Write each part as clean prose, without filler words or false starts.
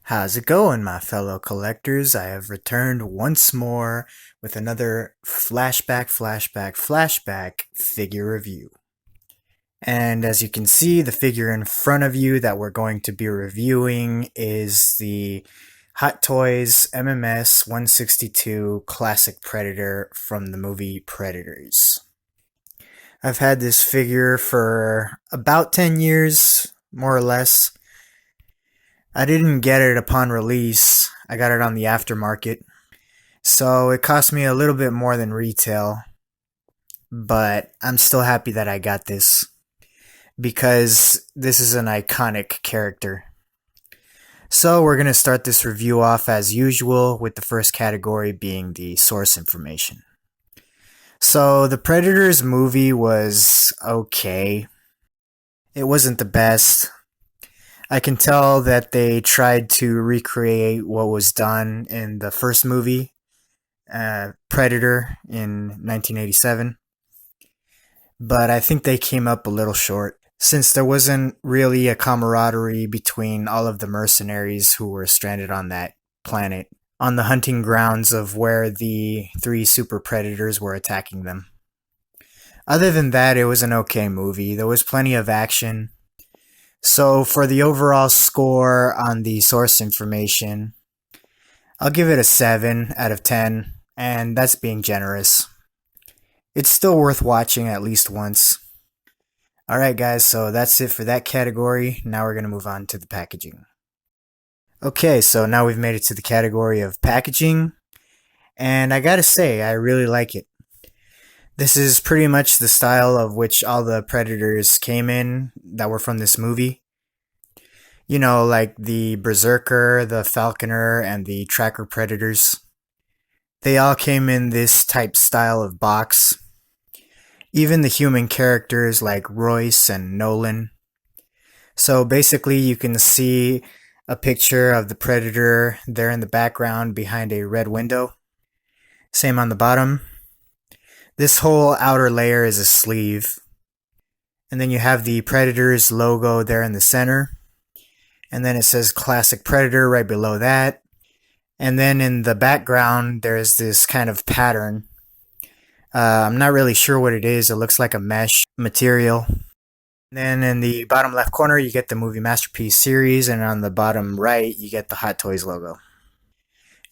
How's it going, my fellow collectors? I have returned once more with another flashback figure review. And as you can see, the figure in front of you that we're going to be reviewing is the Hot Toys MMS162 Classic Predator from the movie Predators. I've had this figure for about 10 years, more or less. I didn't get it upon release. I got it on the aftermarket. So it cost me a little bit more than retail. But I'm still happy that I got this, because this is an iconic character. So we're going to start this review off as usual, with the first category being the source information. So the Predators movie was okay. It wasn't the best. I can tell that they tried to recreate what was done in the first movie, Predator, in 1987. But I think they came up a little short, since there wasn't really a camaraderie between all of the mercenaries who were stranded on that planet, on the hunting grounds of where the 3 super predators were attacking them. Other than that, it was an okay movie. There was plenty of action. So for the overall score on the source information, I'll give it a 7 out of 10, and that's being generous. It's still worth watching at least once. Alright guys, so that's it for that category. Now we're going to move on to the packaging. Okay, so now we've made it to the category of packaging, and I gotta say, I really like it. This is pretty much the style of which all the Predators came in that were from this movie. You know, like the Berserker, the Falconer, and the Tracker Predators. They all came in this type style of box. Even the human characters like Royce and Nolan. So basically you can see a picture of the Predator there in the background behind a red window. Same on the bottom. This whole outer layer is a sleeve. And then you have the Predator's logo there in the center. And then it says Classic Predator right below that. And then in the background, there's this kind of pattern. I'm not really sure what it is. It looks like a mesh material. And then in the bottom left corner, you get the Movie Masterpiece series. And on the bottom right, you get the Hot Toys logo.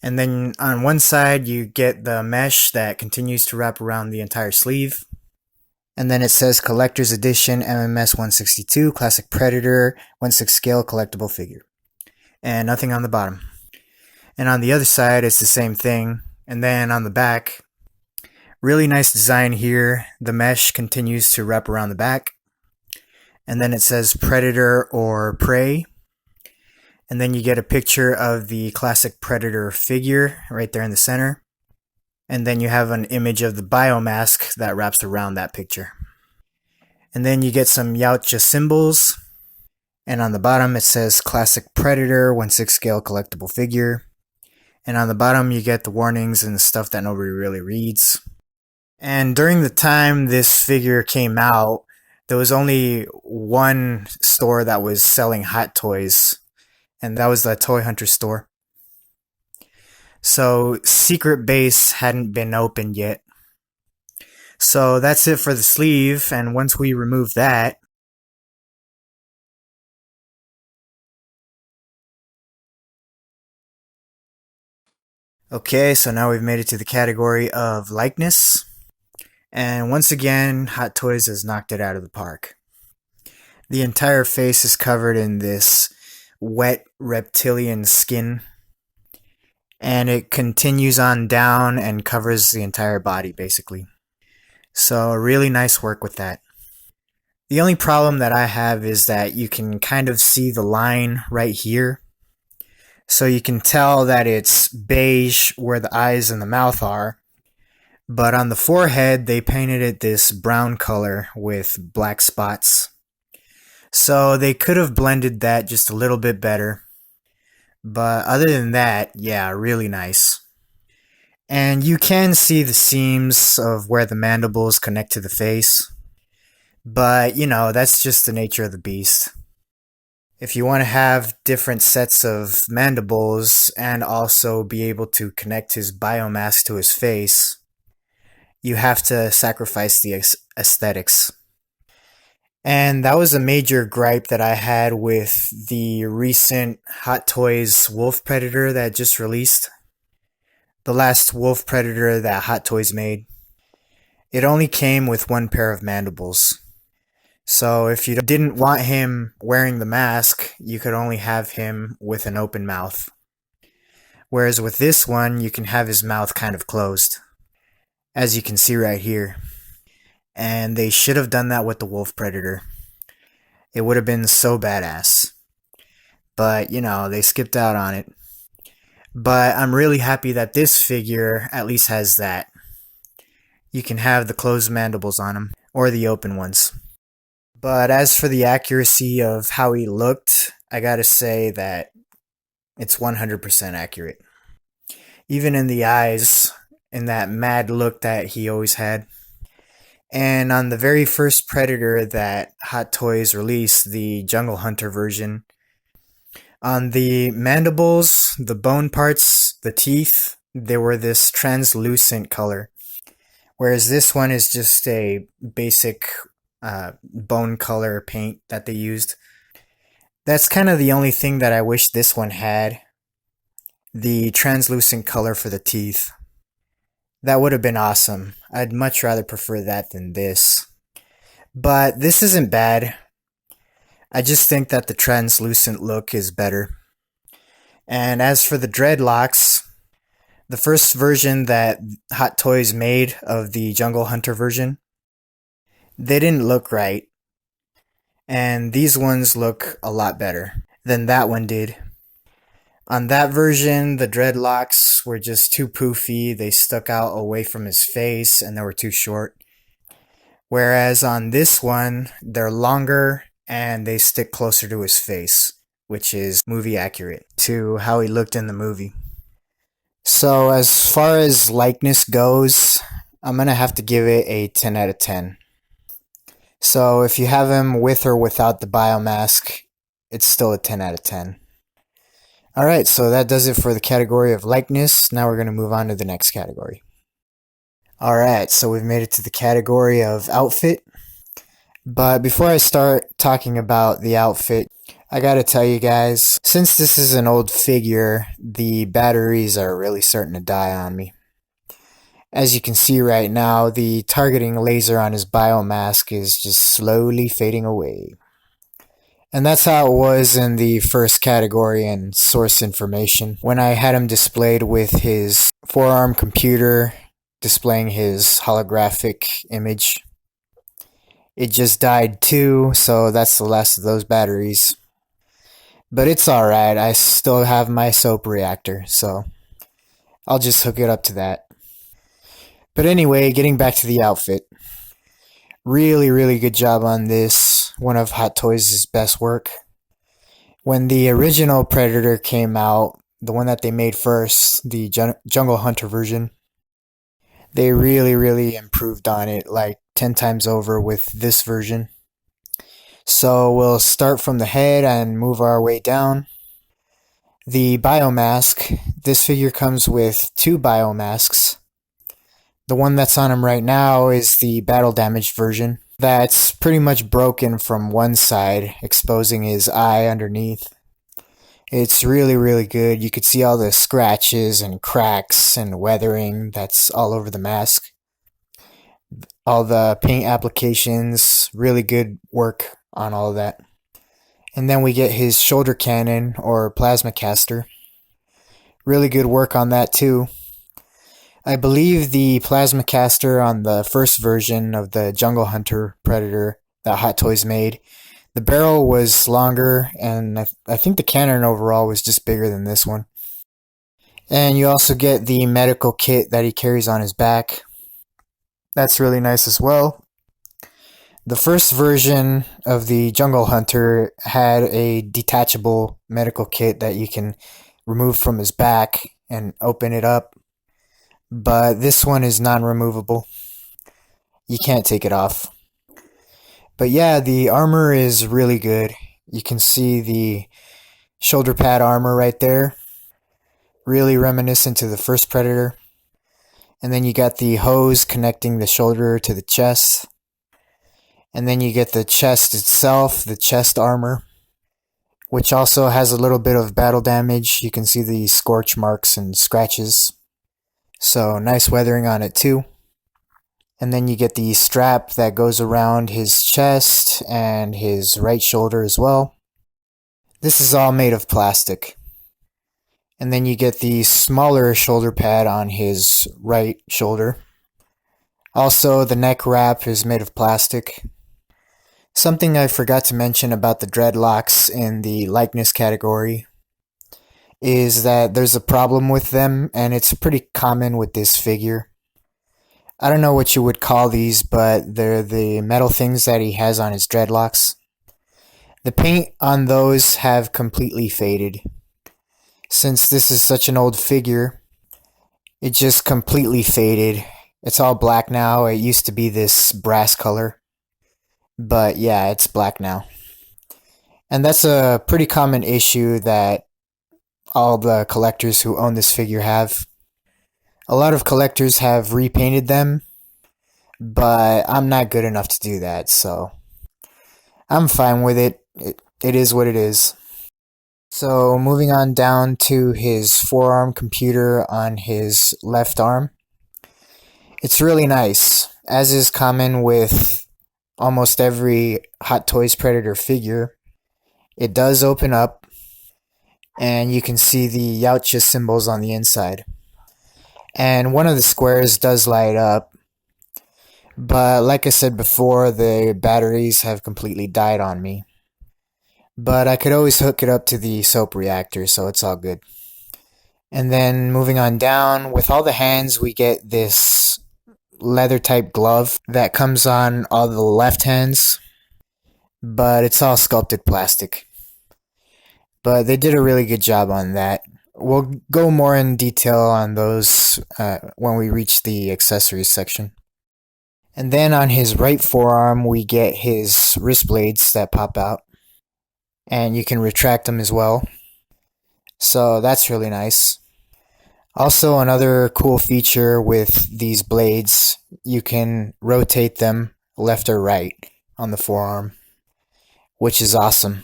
And then on one side, you get the mesh that continues to wrap around the entire sleeve. And then it says Collector's Edition MMS162 Classic Predator 1/6 scale collectible figure. And nothing on the bottom. And on the other side, it's the same thing. And then on the back, really nice design here. The mesh continues to wrap around the back. And then it says Predator or Prey. And then you get a picture of the Classic Predator figure right there in the center. And then you have an image of the biomask that wraps around that picture. And then you get some Yautja symbols. And on the bottom it says Classic Predator 1/6 scale collectible figure. And on the bottom you get the warnings and the stuff that nobody really reads. And during the time this figure came out, there was only one store that was selling Hot Toys. And that was the Toy Hunter store. So Secret Base hadn't been opened yet. So that's it for the sleeve, and once we remove that, okay, so now we've made it to the category of likeness. And once again, Hot Toys has knocked it out of the park. The entire face is covered in this wet reptilian skin. And it continues on down and covers the entire body, basically. So really nice work with that. The only problem that I have is that you can kind of see the line right here. So you can tell that it's beige where the eyes and the mouth are. But on the forehead, they painted it this brown color with black spots. So they could have blended that just a little bit better. But other than that, yeah, really nice. And you can see the seams of where the mandibles connect to the face. But, that's just the nature of the beast. If you want to have different sets of mandibles and also be able to connect his biomass to his face, you have to sacrifice the aesthetics. And that was a major gripe that I had with the recent Hot Toys Wolf Predator that just released. The last Wolf Predator that Hot Toys made. It only came with one pair of mandibles. So if you didn't want him wearing the mask, you could only have him with an open mouth. Whereas with this one, you can have his mouth kind of closed, as you can see right here. And they should have done that with the Wolf Predator. It would have been so badass. But, they skipped out on it. But I'm really happy that this figure at least has that. You can have the closed mandibles on him, or the open ones. But as for the accuracy of how he looked, I gotta say that it's 100% accurate. Even in the eyes, in that mad look that he always had. And on the very first Predator that Hot Toys released, the Jungle Hunter version, on the mandibles, the bone parts, the teeth, they were this translucent color. Whereas this one is just a basic bone color paint that they used. That's kind of the only thing that I wish this one had. The translucent color for the teeth. That would have been awesome. I'd much rather prefer that than this. But this isn't bad. I just think that the translucent look is better. And as for the dreadlocks, the first version that Hot Toys made of the Jungle Hunter version, they didn't look right. And these ones look a lot better than that one did. On that version, the dreadlocks were just too poofy. They stuck out away from his face and they were too short. Whereas on this one, they're longer and they stick closer to his face, which is movie accurate to how he looked in the movie. So as far as likeness goes, I'm going to have to give it a 10 out of 10. So if you have him with or without the biomask, it's still a 10 out of 10. Alright, so that does it for the category of likeness. Now we're going to move on to the next category. Alright, so we've made it to the category of outfit. But before I start talking about the outfit, I gotta tell you guys, since this is an old figure, the batteries are really starting to die on me. As you can see right now, the targeting laser on his biomask is just slowly fading away. And that's how it was in the first category and source information, when I had him displayed with his forearm computer displaying his holographic image. It just died too, so that's the last of those batteries. But it's alright, I still have my soap reactor, so I'll just hook it up to that. But anyway, getting back to the outfit. Really, really good job on this. One of Hot Toys' best work. When the original Predator came out, the one that they made first, the Jungle Hunter version, they really, really improved on it like 10 times over with this version. So we'll start from the head and move our way down. The biomask. This figure comes with 2 biomasks. The one that's on him right now is the battle damaged version. That's pretty much broken from one side, exposing his eye underneath. It's really, really good. You could see all the scratches and cracks and weathering that's all over the mask. All the paint applications, really good work on all of that. And then we get his shoulder cannon or plasma caster. Really good work on that too. I believe the plasma caster on the first version of the Jungle Hunter Predator that Hot Toys made, the barrel was longer and I think the cannon overall was just bigger than this one. And you also get the medical kit that he carries on his back. That's really nice as well. The first version of the Jungle Hunter had a detachable medical kit that you can removed from his back and open it up. But this one is non-removable. You can't take it off. But yeah, the armor is really good. You can see the shoulder pad armor right there. Really reminiscent to the first Predator. And then you got the hose connecting the shoulder to the chest. And then you get the chest itself, the chest armor, which also has a little bit of battle damage. You can see the scorch marks and scratches. So nice weathering on it too. And then you get the strap that goes around his chest and his right shoulder as well. This is all made of plastic. And then you get the smaller shoulder pad on his right shoulder. Also, the neck wrap is made of plastic. Something I forgot to mention about the dreadlocks in the likeness category is that there's a problem with them, and it's pretty common with this figure. I don't know what you would call these, but they're the metal things that he has on his dreadlocks. The paint on those have completely faded. Since this is such an old figure, it just completely faded. It's all black now. It used to be this brass color. But yeah, it's black now. And that's a pretty common issue that all the collectors who own this figure have. A lot of collectors have repainted them, but I'm not good enough to do that, so I'm fine with it. It is what it is. So moving on down to his forearm computer on his left arm. It's really nice, as is common with almost every Hot Toys Predator figure. It does open up, and you can see the Yautja symbols on the inside. And one of the squares does light up, but like I said before, the batteries have completely died on me. But I could always hook it up to the soap reactor, so it's all good. And then moving on down, with all the hands, we get this leather type glove that comes on all the left hands, but it's all sculpted plastic. But they did a really good job on that. We'll go more in detail on those when we reach the accessories section. And then on his right forearm, we get his wrist blades that pop out. And you can retract them as well. So that's really nice. Also, another cool feature with these blades, you can rotate them left or right on the forearm, which is awesome.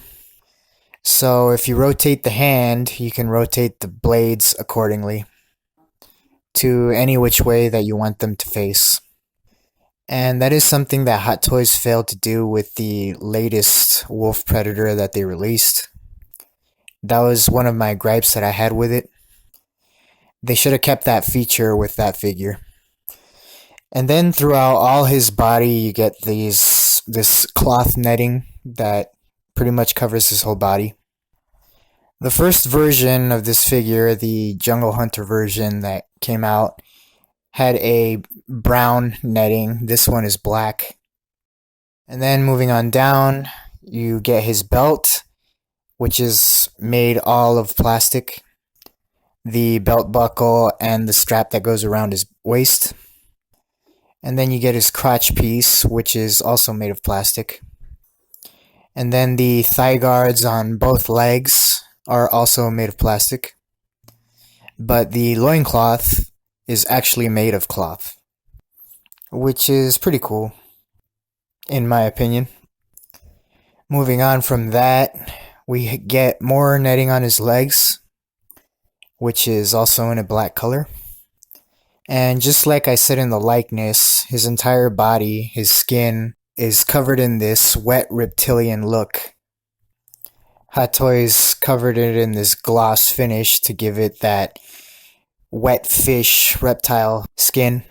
So if you rotate the hand, you can rotate the blades accordingly to any which way that you want them to face. And that is something that Hot Toys failed to do with the latest Wolf Predator that they released. That was one of my gripes that I had with it. They should have kept that feature with that figure. And then throughout all his body, you get this cloth netting that pretty much covers his whole body. The first version of this figure, the Jungle Hunter version that came out, had a brown netting. This one is black. And then moving on down, you get his belt, which is made all of plastic. The belt buckle and the strap that goes around his waist. And then you get his crotch piece, which is also made of plastic. And then the thigh guards on both legs are also made of plastic. But the loincloth is actually made of cloth, which is pretty cool, in my opinion. Moving on from that, we get more netting on his legs, which is also in a black color. And just like I said in the likeness, his entire body, his skin, is covered in this wet reptilian look. Hot Toys covered it in this gloss finish to give it that wet fish reptile skin.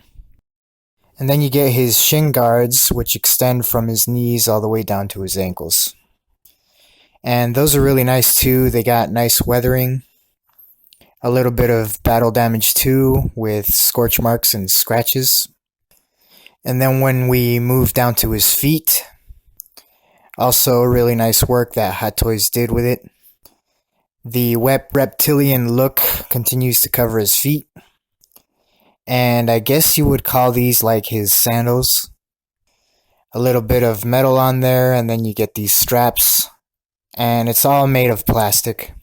And then you get his shin guards, which extend from his knees all the way down to his ankles. And those are really nice too. They got nice weathering. A little bit of battle damage too, with scorch marks and scratches. And then when we move down to his feet, also really nice work that Hot Toys did with it. The wet reptilian look continues to cover his feet. And I guess you would call these like his sandals. A little bit of metal on there, and then you get these straps. And it's all made of plastic.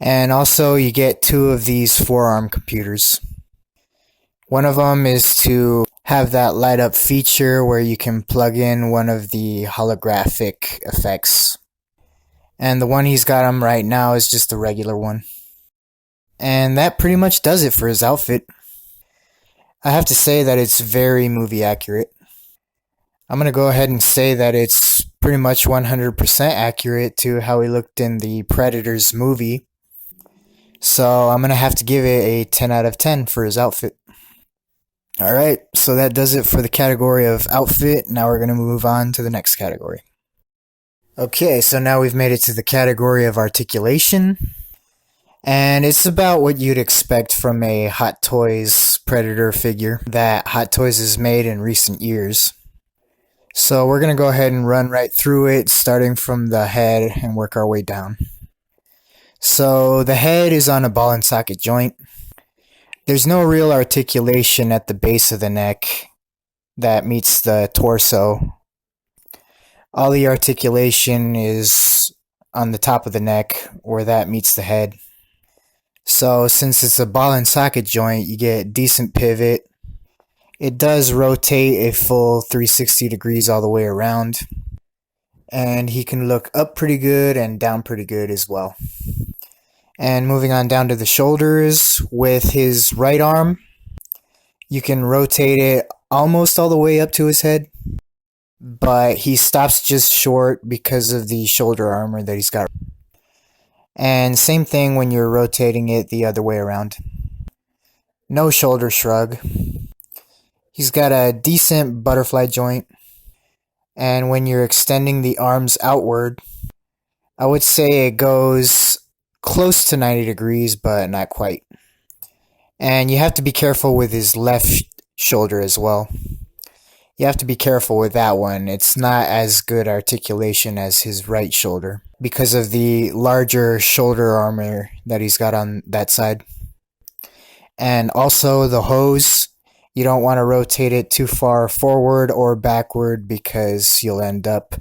And also you get two of these forearm computers. One of them is to have that light up feature where you can plug in one of the holographic effects. And the one he's got on right now is just a regular one. And that pretty much does it for his outfit. I have to say that it's very movie accurate. I'm going to go ahead and say that it's pretty much 100% accurate to how he looked in the Predators movie. So I'm going to have to give it a 10 out of 10 for his outfit. Alright, so that does it for the category of outfit. Now we're going to move on to the next category. Okay, so now we've made it to the category of articulation. And it's about what you'd expect from a Hot Toys Predator figure that Hot Toys has made in recent years. So we're going to go ahead and run right through it, starting from the head and work our way down. So the head is on a ball and socket joint. There's no real articulation at the base of the neck that meets the torso. All the articulation is on the top of the neck where that meets the head. So since it's a ball and socket joint, you get decent pivot. It does rotate a full 360 degrees all the way around. And he can look up pretty good and down pretty good as well. And moving on down to the shoulders, with his right arm, you can rotate it almost all the way up to his head. But he stops just short because of the shoulder armor that he's got. And same thing when you're rotating it the other way around. No shoulder shrug. He's got a decent butterfly joint. And when you're extending the arms outward, I would say it goes close to 90 degrees, but not quite. And you have to be careful with his left shoulder as well. You have to be careful with that one. It's not as good articulation as his right shoulder because of the larger shoulder armor that he's got on that side. And also the hose, you don't want to rotate it too far forward or backward because you'll end up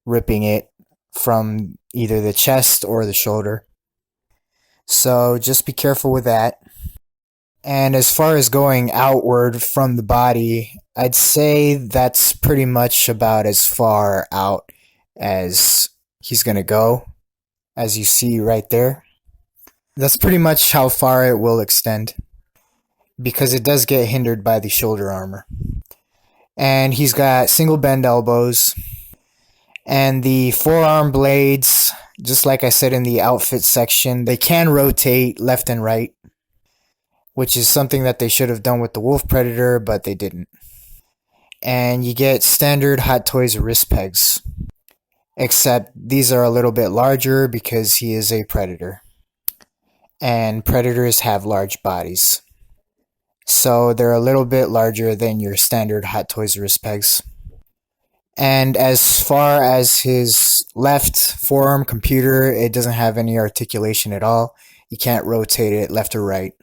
ripping it from either the chest or the shoulder. So just be careful with that. And as far as going outward from the body, I'd say that's pretty much about as far out as he's going to go, as you see right there. That's pretty much how far it will extend, because it does get hindered by the shoulder armor. And he's got single bend elbows, and the forearm blades, just like I said in the outfit section, they can rotate left and right, which is something that they should have done with the Wolf Predator, but they didn't. And you get standard Hot Toys wrist pegs, except these are a little bit larger because he is a Predator. And Predators have large bodies. So they're a little bit larger than your standard Hot Toys wrist pegs. And as far as his left forearm computer, it doesn't have any articulation at all. You can't rotate it left or right.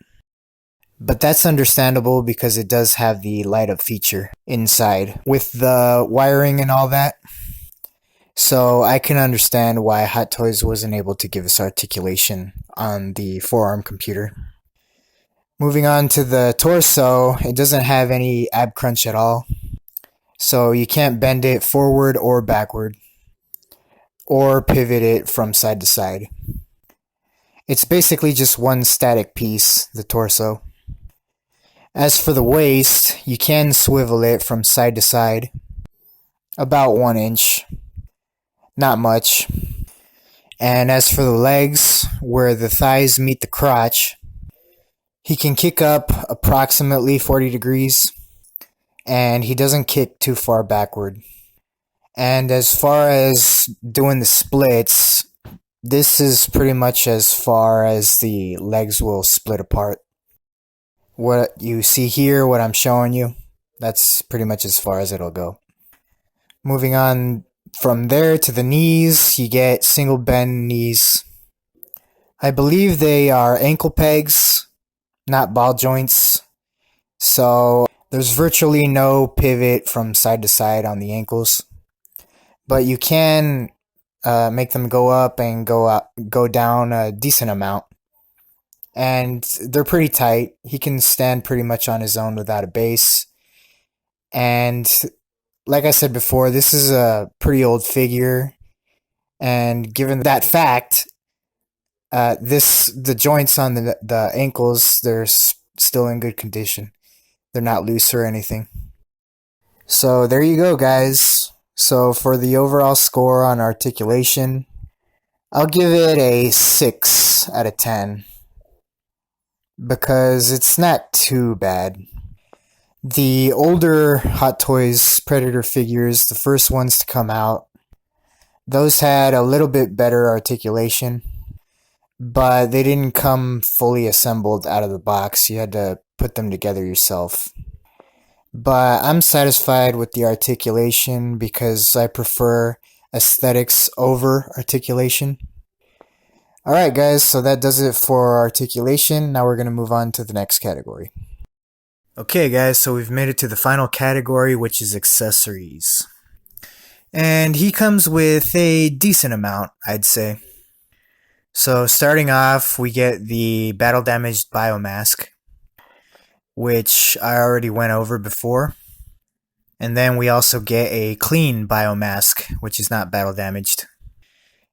But that's understandable because it does have the light up feature inside with the wiring and all that. So I can understand why Hot Toys wasn't able to give us articulation on the forearm computer. Moving on to the torso, it doesn't have any ab crunch at all. So you can't bend it forward or backward or pivot it from side to side. It's basically just one static piece, the torso. As for the waist, you can swivel it from side to side, about 1 inch, not much. And as for the legs, where the thighs meet the crotch, he can kick up approximately 40 degrees, and he doesn't kick too far backward. And as far as doing the splits, this is pretty much as far as the legs will split apart. What you see here, what I'm showing you, that's pretty much as far as it'll go. Moving on from there to the knees, you get single bend knees. I believe they are ankle pegs, not ball joints. So there's virtually no pivot from side to side on the ankles, but you can make them go up and go down a decent amount. And they're pretty tight. He can stand pretty much on his own without a base. And like I said before, this is a pretty old figure. And given that fact, the joints on the ankles, they're still in good condition. They're not loose or anything. So there you go, guys. So for the overall score on Articulation, I'll give it a 6 out of 10. Because it's not too bad. The older Hot Toys Predator figures, the first ones to come out, those had a little bit better articulation, but they didn't come fully assembled out of the box. You had to put them together yourself. But I'm satisfied with the articulation because I prefer aesthetics over articulation. Alright guys, so that does it for Articulation. Now we're going to move on to the next category. Okay guys, so we've made it to the final category, which is accessories. And he comes with a decent amount, I'd say. So starting off, we get the battle damaged biomask, which I already went over before. And then we also get a clean biomask, which is not battle damaged.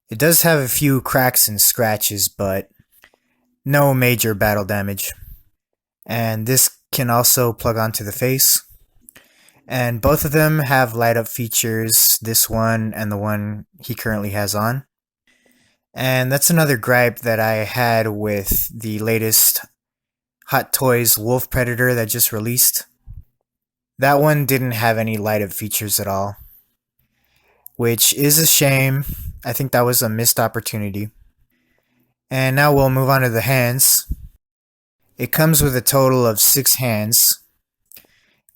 It does have a few cracks and scratches, but no major battle damage. And this can also plug onto the face. And both of them have light up features, this one and the one he currently has on. And that's another gripe that I had with the latest Hot Toys Wolf Predator that just released. That one didn't have any light up features at all, which is a shame. I think that was a missed opportunity. And now we'll move on to the hands. It comes with a total of 6 hands,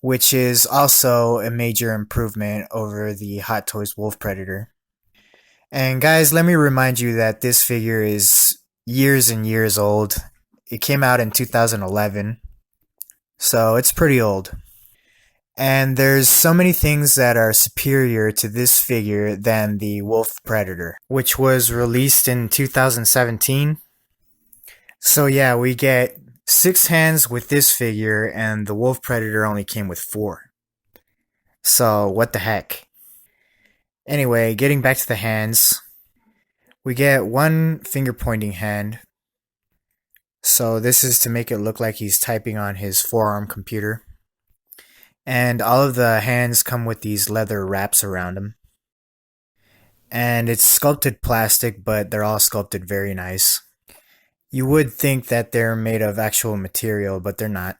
which is also a major improvement over the Hot Toys Wolf Predator. And guys, let me remind you that this figure is years and years old. It came out in 2011, so it's pretty old. And there's so many things that are superior to this figure than the Wolf Predator, which was released in 2017. So yeah, we get 6 hands with this figure, and the Wolf Predator only came with 4. So what the heck? Anyway, getting back to the hands, we get 1 finger pointing hand. So this is to make it look like he's typing on his forearm computer. And all of the hands come with these leather wraps around them. And it's sculpted plastic, but they're all sculpted very nice. You would think that they're made of actual material, but they're not.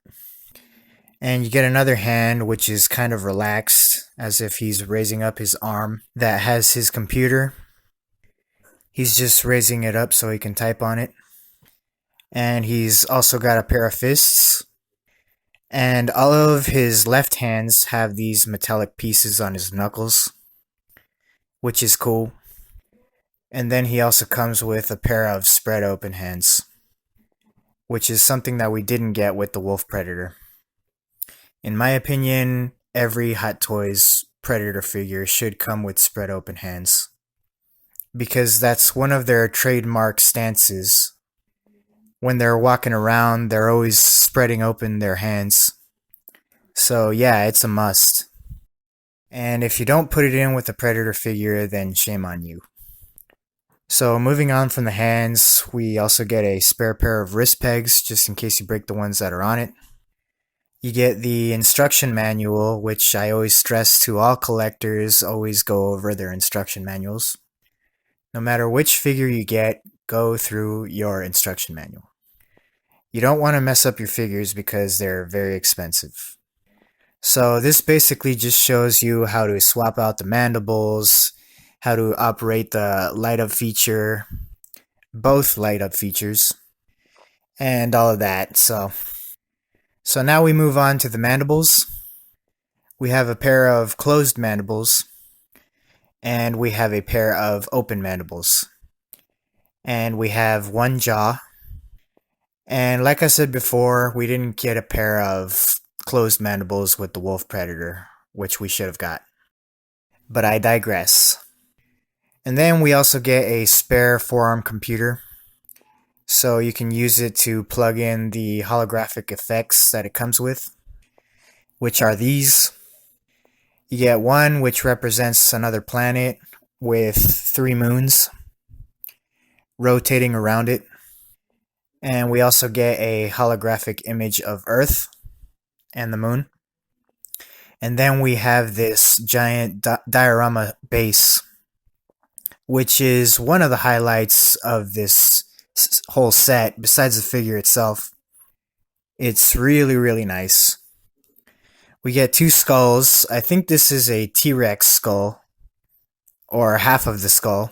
And you get another hand, which is kind of relaxed, as if he's raising up his arm that has his computer. He's just raising it up so he can type on it. And he's also got a pair of fists. And all of his left hands have these metallic pieces on his knuckles, which is cool. And then he also comes with a pair of spread open hands, which is something that we didn't get with the Wolf Predator. In my opinion, every Hot Toys Predator figure should come with spread open hands, because that's one of their trademark stances. When they're walking around, they're always spreading open their hands. So yeah, it's a must. And if you don't put it in with a Predator figure, then shame on you. So moving on from the hands, we also get a spare pair of wrist pegs, just in case you break the ones that are on it. You get the instruction manual, which I always stress to all collectors, always go over their instruction manuals. No matter which figure you get, go through your instruction manual. You don't want to mess up your figures because they're very expensive. So this basically just shows you how to swap out the mandibles, how to operate the light up feature, both light up features, and all of that. So now we move on to the mandibles. We have a pair of closed mandibles, and we have a pair of open mandibles. And we have one jaw. And like I said before, we didn't get a pair of closed mandibles with the wolf predator, which we should have got. But I digress. And then we also get a spare forearm computer. So you can use it to plug in the holographic effects that it comes with, which are these. You get one which represents another planet with 3 moons rotating around it. And we also get a holographic image of Earth and the moon. And then we have this giant diorama base, which is one of the highlights of this whole set, besides the figure itself. It's really, really nice. We get 2 skulls. I think this is a T-Rex skull, or half of the skull.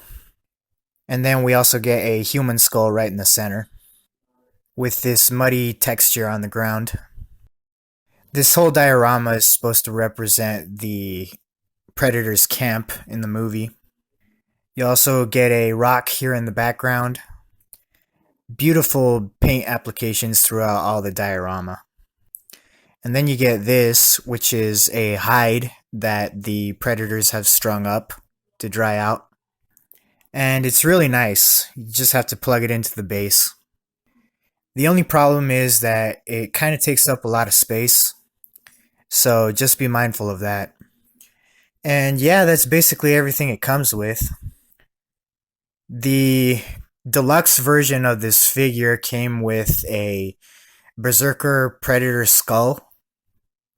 And then we also get a human skull right in the center, with this muddy texture on the ground. This whole diorama is supposed to represent the Predator's camp in the movie. You also get a rock here in the background. Beautiful paint applications throughout all the diorama. And then you get this, which is a hide that the Predators have strung up to dry out. And it's really nice. You just have to plug it into the base. The only problem is that it kind of takes up a lot of space. So just be mindful of that. And yeah, that's basically everything it comes with. The deluxe version of this figure came with a Berserker Predator skull,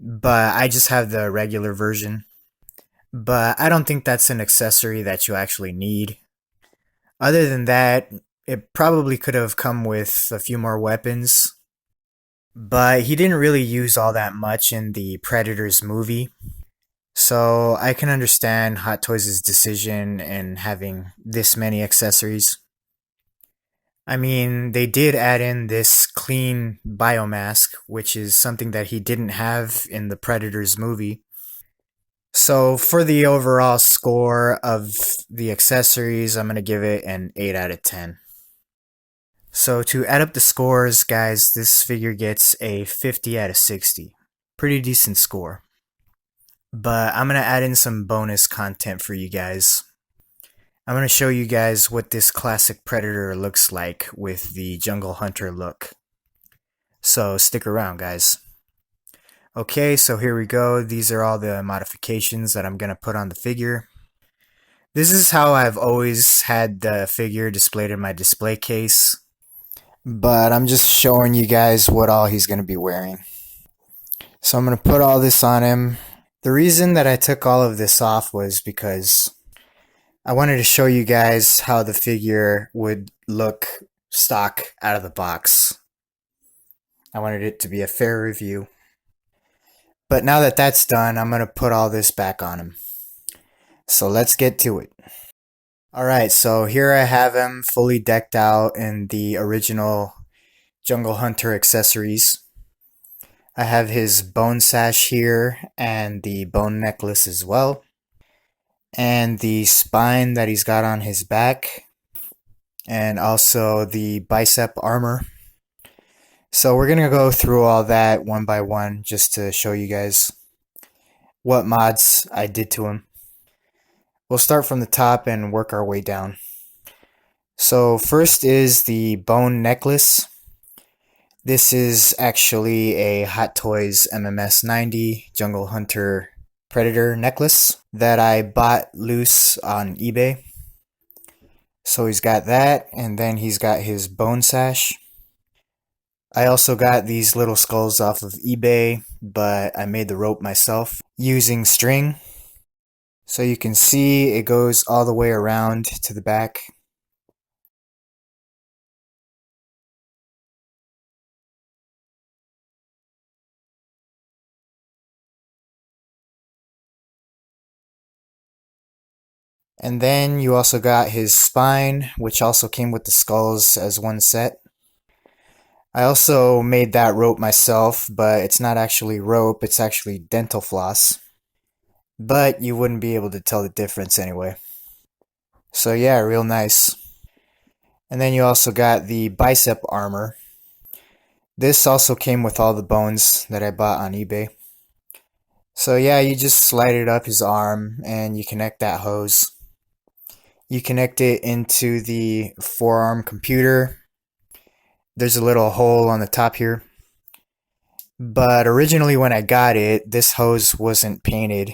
but I just have the regular version. But I don't think that's an accessory that you actually need. Other than that, it probably could have come with a few more weapons, but he didn't really use all that much in the Predators movie. So I can understand Hot Toys' decision in having this many accessories. I mean, they did add in this clean biomask, which is something that he didn't have in the Predators movie. So for the overall score of the accessories, I'm going to give it an 8 out of 10. So to add up the scores, guys, this figure gets a 50 out of 60. Pretty decent score. But I'm going to add in some bonus content for you guys. I'm going to show you guys what this classic Predator looks like with the Jungle Hunter look. So stick around, guys. Okay, so here we go. These are all the modifications that I'm going to put on the figure. This is how I've always had the figure displayed in my display case. But I'm just showing you guys what all he's going to be wearing. So I'm going to put all this on him. The reason that I took all of this off was because I wanted to show you guys how the figure would look stock out of the box. I wanted it to be a fair review. But now that that's done, I'm going to put all this back on him. So let's get to it. Alright, so here I have him fully decked out in the original Jungle Hunter accessories. I have his bone sash here and the bone necklace as well. And the spine that he's got on his back. And also the bicep armor. So we're going to go through all that one by one just to show you guys what mods I did to him. We'll start from the top and work our way down. So first is the bone necklace. This is actually a Hot Toys MMS162 Jungle Hunter Predator necklace that I bought loose on eBay. So he's got that, and then he's got his bone sash. I also got these little skulls off of eBay, but I made the rope myself using string. So you can see it goes all the way around to the back. And then you also got his spine, which also came with the skulls as one set. I also made that rope myself, but it's not actually rope, it's actually dental floss. But you wouldn't be able to tell the difference anyway. So yeah, real nice. And then you also got the bicep armor. This also came with all the bones that I bought on eBay. So yeah, you just slide it up his arm and you connect that hose. You connect it into the forearm computer. There's a little hole on the top here. But originally when I got it, this hose wasn't painted.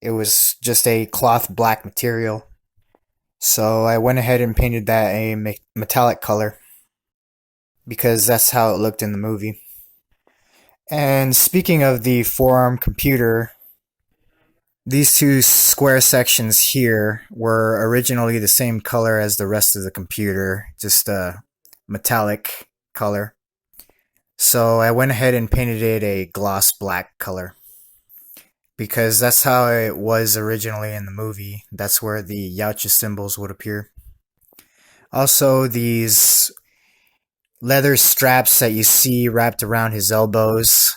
It was just a cloth black material. So I went ahead and painted that a metallic color because that's how it looked in the movie. And speaking of the forearm computer, these two square sections here were originally the same color as the rest of the computer, just a metallic color. So I went ahead and painted it a gloss black color because that's how it was originally in the movie. That's where the Yautja symbols would appear. Also, these leather straps that you see wrapped around his elbows,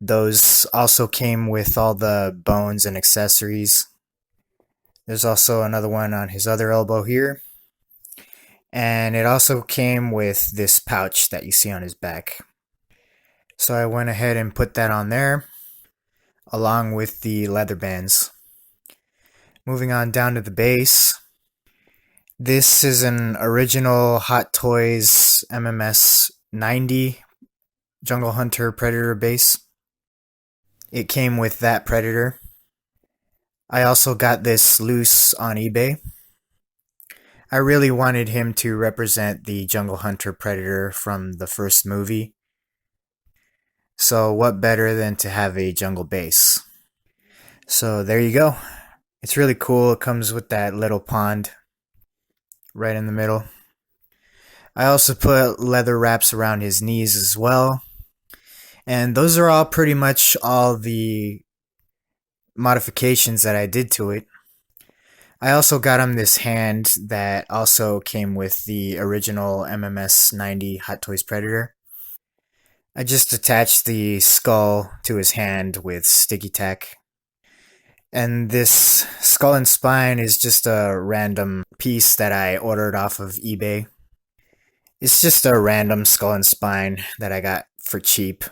those also came with all the bones and accessories. There's also another one on his other elbow here. And it also came with this pouch that you see on his back. So I went ahead and put that on there, along with the leather bands. Moving on down to the base. This is an original Hot Toys MMS162 Jungle Hunter Predator base. It came with that Predator. I also got this loose on eBay. I really wanted him to represent the Jungle Hunter Predator from the first movie. So what better than to have a jungle base? So there you go. It's really cool. It comes with that little pond right in the middle. I also put leather wraps around his knees as well. And those are all pretty much all the modifications that I did to it. I also got him this hand that also came with the original MMS162 Hot Toys Predator. I just attached the skull to his hand with sticky tack. And this skull and spine is just a random piece that I ordered off of eBay. It's just a random skull and spine that I got for cheap.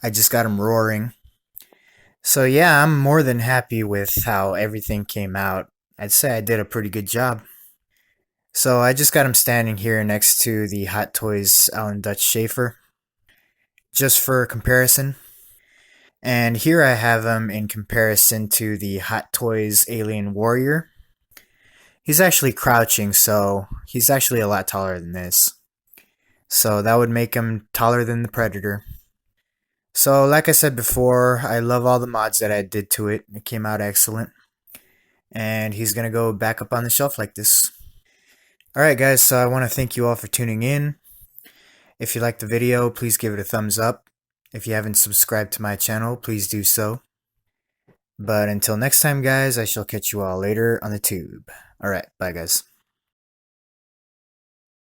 I just got him roaring. So yeah, I'm more than happy with how everything came out. I'd say I did a pretty good job. So I just got him standing here next to the Hot Toys Alan Dutch Schaefer, just for comparison. And here I have him in comparison to the Hot Toys Alien Warrior. He's actually crouching, so he's actually a lot taller than this. So that would make him taller than the Predator. So like I said before, I love all the mods that I did to it. It came out excellent. And he's going to go back up on the shelf like this. Alright guys, so I want to thank you all for tuning in. If you liked the video, please give it a thumbs up. If you haven't subscribed to my channel, please do so. But until next time guys, I shall catch you all later on the tube. Alright, bye guys.